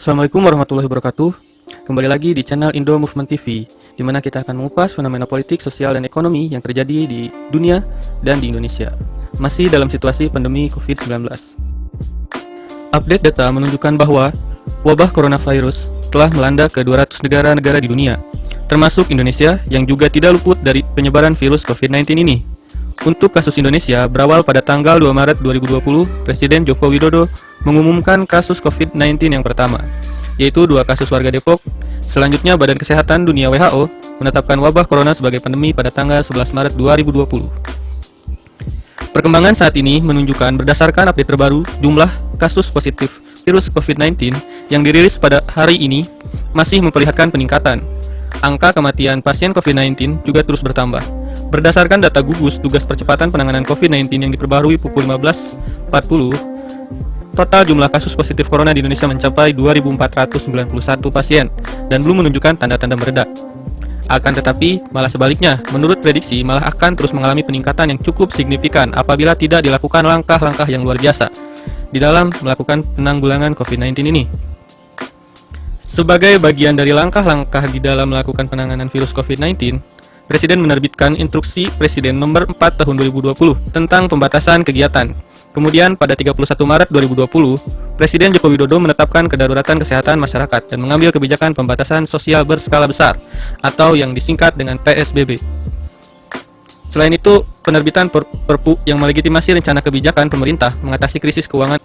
Assalamualaikum warahmatullahi wabarakatuh. Kembali lagi di channel Indo Movement TV, di mana kita akan mengupas fenomena politik, sosial, dan ekonomi yang terjadi di dunia dan di Indonesia, masih dalam situasi pandemi COVID-19. Update data menunjukkan bahwa wabah coronavirus telah melanda ke 200 negara-negara di dunia, termasuk Indonesia yang juga tidak luput dari penyebaran virus COVID-19 ini. Untuk kasus Indonesia, berawal pada tanggal 2 Maret 2020, Presiden Joko Widodo mengumumkan kasus COVID-19 yang pertama, yaitu 2 kasus warga Depok. Selanjutnya, Badan Kesehatan Dunia WHO menetapkan wabah corona sebagai pandemi pada tanggal 11 Maret 2020. Perkembangan saat ini menunjukkan berdasarkan update terbaru, jumlah kasus positif virus COVID-19 yang dirilis pada hari ini masih memperlihatkan peningkatan. Angka kematian pasien COVID-19 juga terus bertambah. Berdasarkan data gugus Tugas Percepatan Penanganan COVID-19 yang diperbarui pukul 15.40, total jumlah kasus positif corona di Indonesia mencapai 2.491 pasien dan belum menunjukkan tanda-tanda mereda. Akan tetapi, malah sebaliknya, menurut prediksi malah akan terus mengalami peningkatan yang cukup signifikan apabila tidak dilakukan langkah-langkah yang luar biasa di dalam melakukan penanggulangan COVID-19 ini. Sebagai bagian dari langkah-langkah di dalam melakukan penanganan virus COVID-19, Presiden menerbitkan Instruksi Presiden Nomor 4 Tahun 2020 tentang pembatasan kegiatan. Kemudian pada 31 Maret 2020, Presiden Joko Widodo menetapkan kedaruratan kesehatan masyarakat dan mengambil kebijakan pembatasan sosial berskala besar atau yang disingkat dengan PSBB. Selain itu, penerbitan Perpu yang melegitimasi rencana kebijakan pemerintah mengatasi krisis keuangan.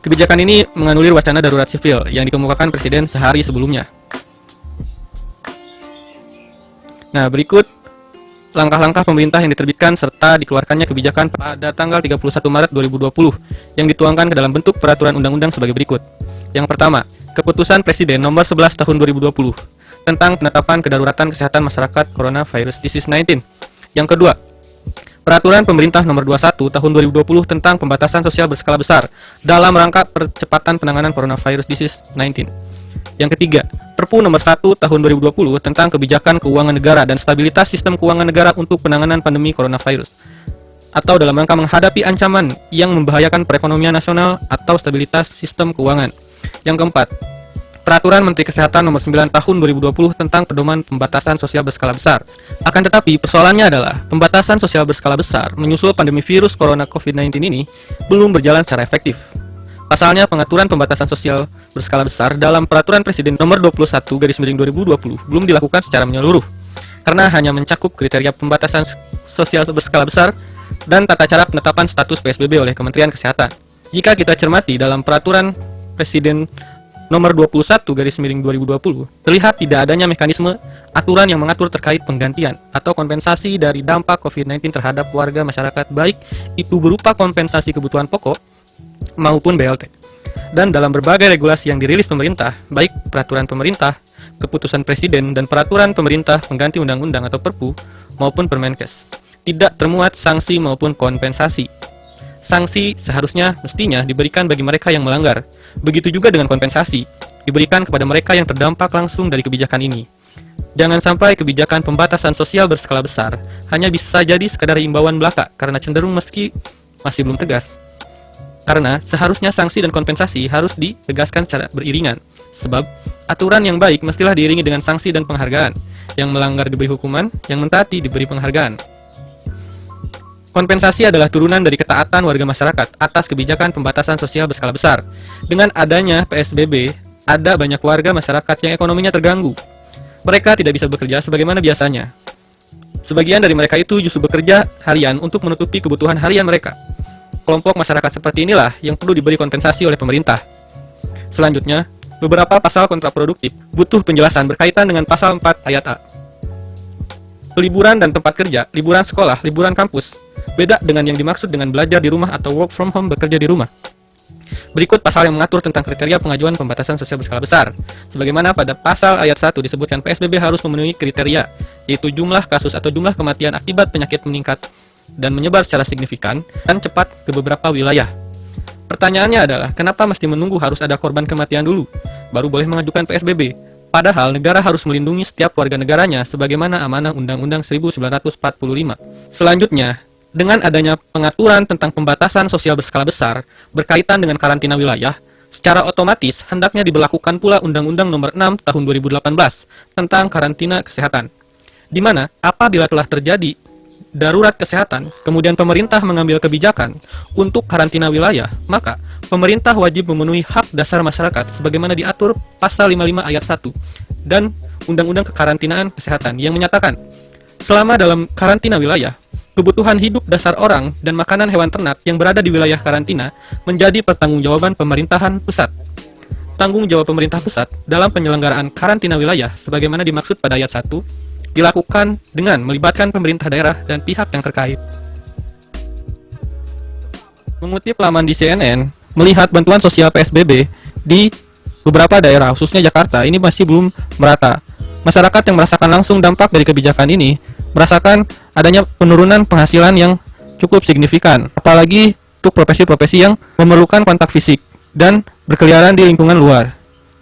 Kebijakan ini menganulir wacana darurat sipil yang dikemukakan Presiden sehari sebelumnya. Nah, berikut langkah-langkah pemerintah yang diterbitkan serta dikeluarkannya kebijakan pada tanggal 31 Maret 2020 yang dituangkan ke dalam bentuk peraturan undang-undang sebagai berikut. Yang pertama, Keputusan Presiden Nomor 11 Tahun 2020 tentang penetapan kedaruratan kesehatan masyarakat coronavirus disease 19. Yang kedua, Peraturan Pemerintah Nomor 21 Tahun 2020 tentang pembatasan sosial berskala besar dalam rangka percepatan penanganan coronavirus disease 19. Yang ketiga, Perpu Nomor 1 Tahun 2020 tentang kebijakan keuangan negara dan stabilitas sistem keuangan negara untuk penanganan pandemi coronavirus atau dalam rangka menghadapi ancaman yang membahayakan perekonomian nasional atau stabilitas sistem keuangan. Yang keempat, Peraturan Menteri Kesehatan Nomor 9 Tahun 2020 tentang pedoman pembatasan sosial berskala besar. Akan tetapi, persoalannya adalah pembatasan sosial berskala besar menyusul pandemi virus corona COVID-19 ini belum berjalan secara efektif. Pasalnya, pengaturan pembatasan sosial berskala besar dalam Peraturan Presiden Nomor 21/2020 belum dilakukan secara menyeluruh, karena hanya mencakup kriteria pembatasan sosial berskala besar dan tata cara penetapan status PSBB oleh Kementerian Kesehatan. Jika kita cermati dalam Peraturan Presiden Nomor 21/2020, terlihat tidak adanya mekanisme aturan yang mengatur terkait penggantian atau kompensasi dari dampak COVID-19 terhadap warga masyarakat, baik itu berupa kompensasi kebutuhan pokok maupun BLT. Dan dalam berbagai regulasi yang dirilis pemerintah, baik peraturan pemerintah, keputusan presiden, dan peraturan pemerintah pengganti undang-undang atau Perpu maupun Permenkes, tidak termuat sanksi maupun kompensasi. Sanksi seharusnya mestinya diberikan bagi mereka yang melanggar. Begitu juga dengan kompensasi, diberikan kepada mereka yang terdampak langsung dari kebijakan ini. Jangan sampai kebijakan pembatasan sosial berskala besar hanya bisa jadi sekadar imbauan belaka karena cenderung meski masih belum tegas. Karena seharusnya sanksi dan kompensasi harus ditegaskan secara beriringan. Sebab aturan yang baik mestilah diiringi dengan sanksi dan penghargaan. Yang melanggar diberi hukuman, yang mentaati diberi penghargaan. Kompensasi adalah turunan dari ketaatan warga masyarakat atas kebijakan pembatasan sosial berskala besar. Dengan adanya PSBB, ada banyak warga masyarakat yang ekonominya terganggu. Mereka tidak bisa bekerja sebagaimana biasanya. Sebagian dari mereka itu justru bekerja harian untuk menutupi kebutuhan harian mereka. Kelompok masyarakat seperti inilah yang perlu diberi kompensasi oleh pemerintah. Selanjutnya, beberapa pasal kontraproduktif butuh penjelasan berkaitan dengan pasal 4 ayat A. Liburan dan tempat kerja, liburan sekolah, liburan kampus, beda dengan yang dimaksud dengan belajar di rumah atau work from home, bekerja di rumah. Berikut pasal yang mengatur tentang kriteria pengajuan pembatasan sosial berskala besar. Sebagaimana pada pasal ayat 1 disebutkan PSBB harus memenuhi kriteria, yaitu jumlah kasus atau jumlah kematian akibat penyakit meningkat dan menyebar secara signifikan dan cepat ke beberapa wilayah. Pertanyaannya adalah, kenapa mesti menunggu harus ada korban kematian dulu, baru boleh mengajukan PSBB? Padahal negara harus melindungi setiap warga negaranya sebagaimana amanah Undang-Undang 1945. Selanjutnya, dengan adanya pengaturan tentang pembatasan sosial berskala besar berkaitan dengan karantina wilayah, Secara otomatis, hendaknya diberlakukan pula Undang-Undang Nomor 6 Tahun 2018 tentang karantina kesehatan, di mana apabila telah terjadi darurat kesehatan, kemudian pemerintah mengambil kebijakan untuk karantina wilayah, maka pemerintah wajib memenuhi hak dasar masyarakat sebagaimana diatur Pasal 55 Ayat 1 dan Undang-Undang Kekarantinaan Kesehatan yang menyatakan, selama dalam karantina wilayah, kebutuhan hidup dasar orang dan makanan hewan ternak yang berada di wilayah karantina menjadi pertanggungjawaban pemerintahan pusat. Tanggung jawab pemerintah pusat dalam penyelenggaraan karantina wilayah sebagaimana dimaksud pada ayat 1 dilakukan dengan melibatkan pemerintah daerah dan pihak yang terkait. Mengutip laman di CNN, melihat bantuan sosial PSBB di beberapa daerah, khususnya Jakarta, ini masih belum merata. Masyarakat yang merasakan langsung dampak dari kebijakan ini merasakan adanya penurunan penghasilan yang cukup signifikan, apalagi untuk profesi-profesi yang memerlukan kontak fisik dan berkeliaran di lingkungan luar.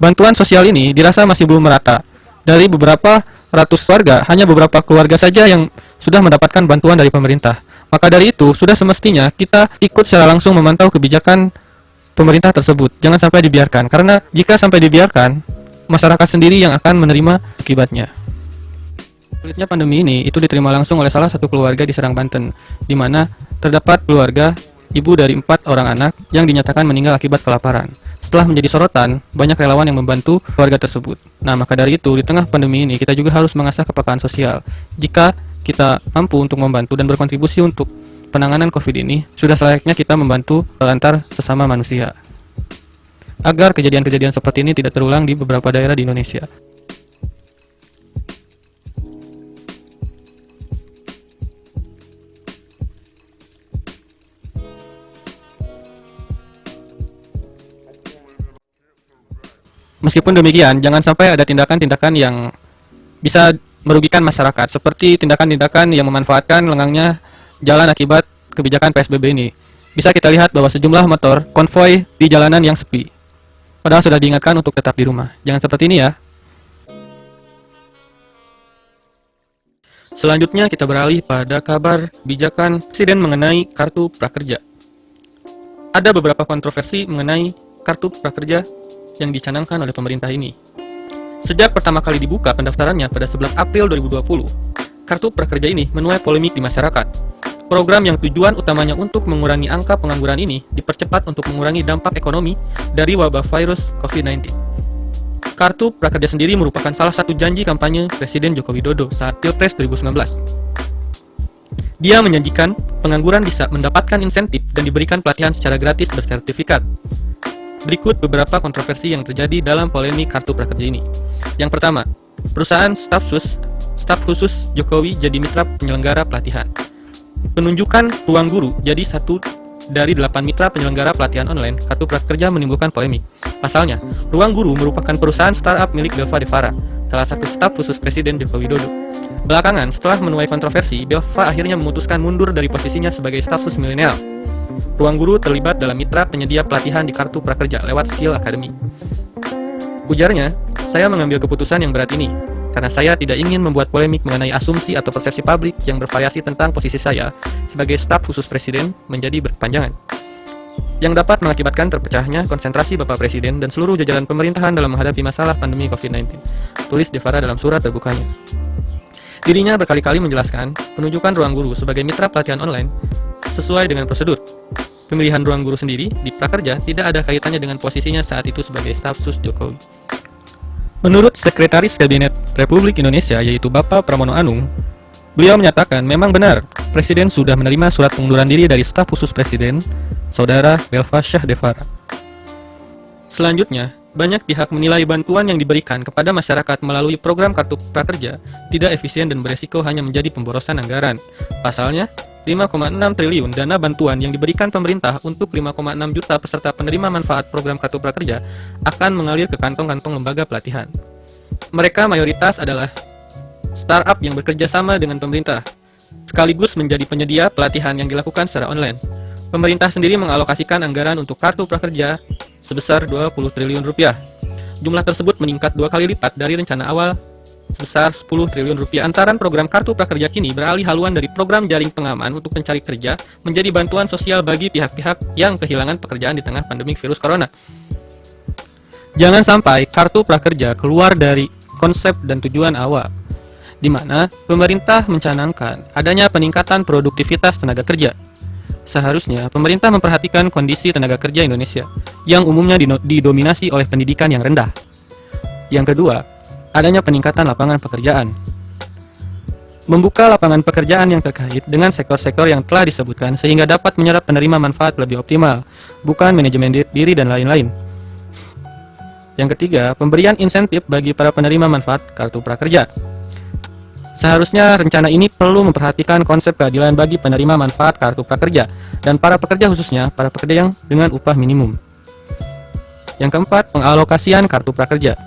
Bantuan sosial ini dirasa masih belum merata. Dari beberapa ratus warga, hanya beberapa keluarga saja yang sudah mendapatkan bantuan dari pemerintah. Maka dari itu, sudah semestinya kita ikut secara langsung memantau kebijakan pemerintah tersebut. Jangan sampai dibiarkan, karena jika sampai dibiarkan, masyarakat sendiri yang akan menerima akibatnya. Sulitnya pandemi ini itu diterima langsung oleh salah satu keluarga di Serang, Banten, di mana terdapat keluarga ibu dari 4 orang anak yang dinyatakan meninggal akibat kelaparan. Setelah menjadi sorotan, banyak relawan yang membantu keluarga tersebut. Nah, maka dari itu, di tengah pandemi ini, kita juga harus mengasah kepekaan sosial. Jika kita mampu untuk membantu dan berkontribusi untuk penanganan COVID ini, sudah selayaknya kita membantu antar sesama manusia, agar kejadian-kejadian seperti ini tidak terulang di beberapa daerah di Indonesia. Meskipun demikian, jangan sampai ada tindakan-tindakan yang bisa merugikan masyarakat, seperti tindakan-tindakan yang memanfaatkan lengangnya jalan akibat kebijakan PSBB ini. Bisa kita lihat bahwa sejumlah motor konvoi di jalanan yang sepi, padahal sudah diingatkan untuk tetap di rumah. Jangan seperti ini ya. Selanjutnya kita beralih pada kabar kebijakan Presiden mengenai Kartu Prakerja. Ada beberapa kontroversi mengenai Kartu Prakerja yang dicanangkan oleh pemerintah ini. Sejak pertama kali dibuka pendaftarannya pada 11 April 2020, Kartu Prakerja ini menuai polemik di masyarakat. Program yang tujuan utamanya untuk mengurangi angka pengangguran ini dipercepat untuk mengurangi dampak ekonomi dari wabah virus COVID-19. Kartu Prakerja sendiri merupakan salah satu janji kampanye Presiden Joko Widodo saat Pilpres 2019. Dia menjanjikan pengangguran bisa mendapatkan insentif dan diberikan pelatihan secara gratis bersertifikat. Berikut beberapa kontroversi yang terjadi dalam polemik Kartu Prakerja ini. Yang pertama, perusahaan staf khusus Jokowi jadi mitra penyelenggara pelatihan. Penunjukan ruang guru jadi satu dari 8 mitra penyelenggara pelatihan online Kartu Prakerja menimbulkan polemik. Pasalnya, Ruang Guru merupakan perusahaan startup milik Belva Devara, salah satu staf khusus Presiden Joko Widodo. Belakangan, setelah menuai kontroversi, Belva akhirnya memutuskan mundur dari posisinya sebagai staf khusus milenial. Ruang Guru terlibat dalam mitra penyedia pelatihan di Kartu Prakerja lewat Skill Academy. Ujarnya, saya mengambil keputusan yang berat ini, karena saya tidak ingin membuat polemik mengenai asumsi atau persepsi publik yang bervariasi tentang posisi saya sebagai staf khusus Presiden menjadi berkepanjangan, yang dapat mengakibatkan terpecahnya konsentrasi Bapak Presiden dan seluruh jajaran pemerintahan dalam menghadapi masalah pandemi COVID-19, tulis Devara dalam surat terbukanya. Dirinya berkali-kali menjelaskan penunjukan Ruang Guru sebagai mitra pelatihan online sesuai dengan prosedur. Pemilihan Ruang Guru sendiri di Prakerja tidak ada kaitannya dengan posisinya saat itu sebagai staf khusus Jokowi. Menurut Sekretaris Kabinet Republik Indonesia yaitu Bapak Pramono Anung, beliau menyatakan memang benar Presiden sudah menerima surat pengunduran diri dari staf khusus Presiden, Saudara Belva Syah Devara. Selanjutnya, banyak pihak menilai bantuan yang diberikan kepada masyarakat melalui program Kartu Prakerja tidak efisien dan beresiko hanya menjadi pemborosan anggaran. Pasalnya, 5,6 triliun dana bantuan yang diberikan pemerintah untuk 5,6 juta peserta penerima manfaat program Kartu Prakerja akan mengalir ke kantong-kantong lembaga pelatihan. Mereka mayoritas adalah startup yang bekerja sama dengan pemerintah, sekaligus menjadi penyedia pelatihan yang dilakukan secara online. Pemerintah sendiri mengalokasikan anggaran untuk Kartu Prakerja sebesar 20 triliun rupiah. Jumlah tersebut meningkat 2 kali lipat dari rencana awal sebesar 10 triliun rupiah. Antaran program Kartu Prakerja kini beralih haluan dari program jaring pengaman untuk pencari kerja menjadi bantuan sosial bagi pihak-pihak yang kehilangan pekerjaan di tengah pandemi virus corona. Jangan sampai kartu prakerja keluar dari konsep dan tujuan awal, di mana pemerintah mencanangkan adanya peningkatan produktivitas tenaga kerja. Seharusnya pemerintah memperhatikan kondisi tenaga kerja Indonesia yang umumnya didominasi oleh pendidikan yang rendah. Yang kedua, adanya peningkatan lapangan pekerjaan. Membuka lapangan pekerjaan yang terkait dengan sektor-sektor yang telah disebutkan sehingga dapat menyerap penerima manfaat lebih optimal, bukan manajemen diri dan lain-lain. Yang ketiga, pemberian insentif bagi para penerima manfaat kartu prakerja. Seharusnya rencana ini perlu memperhatikan konsep keadilan bagi penerima manfaat kartu prakerja dan para pekerja, khususnya para pekerja yang dengan upah minimum. Yang keempat, pengalokasian kartu prakerja.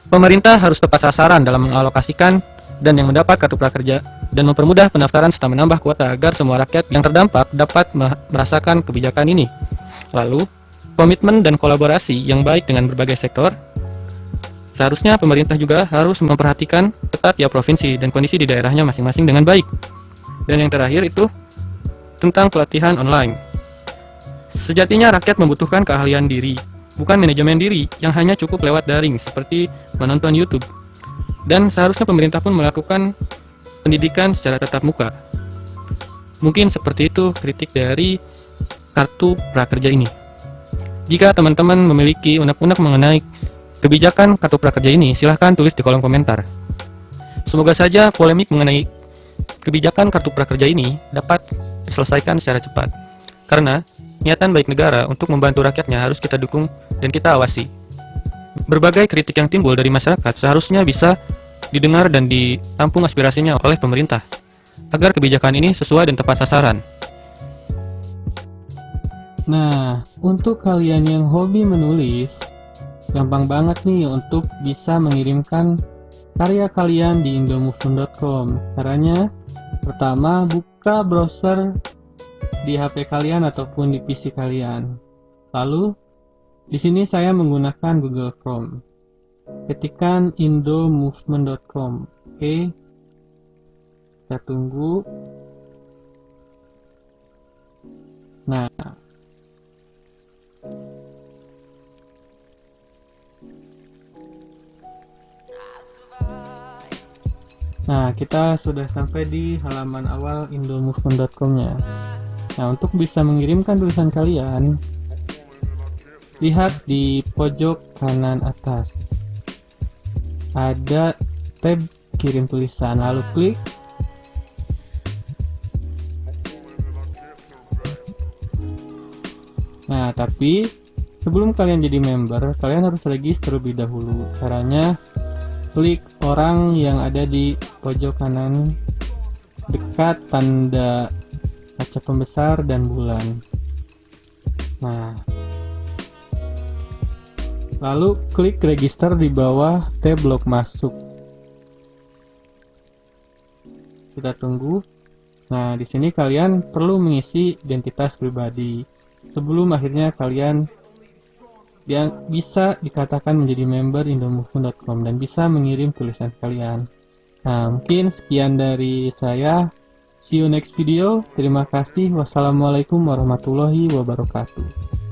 Pemerintah harus tepat sasaran dalam mengalokasikan dan yang mendapat kartu prakerja dan mempermudah pendaftaran serta menambah kuota agar semua rakyat yang terdampak dapat merasakan kebijakan ini. Lalu, komitmen dan kolaborasi yang baik dengan berbagai sektor. Seharusnya pemerintah juga harus memperhatikan ketat tiap provinsi dan kondisi di daerahnya masing-masing dengan baik. Dan yang terakhir itu tentang pelatihan online. Sejatinya rakyat membutuhkan keahlian diri, bukan manajemen diri yang hanya cukup lewat daring seperti menonton YouTube. Dan seharusnya pemerintah pun melakukan pendidikan secara tatap muka. Mungkin seperti itu kritik dari kartu prakerja ini. Jika teman-teman memiliki unek-unek mengenai kebijakan kartu prakerja ini, silahkan tulis di kolom komentar. Semoga saja polemik mengenai kebijakan kartu prakerja ini dapat diselesaikan secara cepat. Karena niatan baik negara untuk membantu rakyatnya harus kita dukung dan kita awasi. Berbagai kritik yang timbul dari masyarakat seharusnya bisa didengar dan ditampung aspirasinya oleh pemerintah, agar kebijakan ini sesuai dan tepat sasaran. Nah, untuk kalian yang hobi menulis, gampang banget nih untuk bisa mengirimkan karya kalian di indomovement.com. Caranya, pertama buka browser di HP kalian ataupun di PC kalian. Lalu, di sini saya menggunakan Google Chrome. Ketikkan indomovement.com. Oke. Kita tunggu. Nah, kita sudah sampai di halaman awal indomovement.com-nya. Nah, untuk bisa mengirimkan tulisan kalian, lihat di pojok kanan atas. Ada tab kirim tulisan, lalu klik. Nah, tapi sebelum kalian jadi member, kalian harus register terlebih dahulu. Caranya, klik orang yang ada di pojok kanan dekat tanda kaca pembesar dan bulan. Nah, lalu klik register di bawah tab blok masuk. Kita tunggu. Nah, di sini kalian perlu mengisi identitas pribadi sebelum akhirnya kalian yang bisa dikatakan menjadi member indomovement.com dan bisa mengirim tulisan kalian. Nah, mungkin sekian dari saya. See you next video. Terima kasih. Wassalamualaikum warahmatullahi wabarakatuh.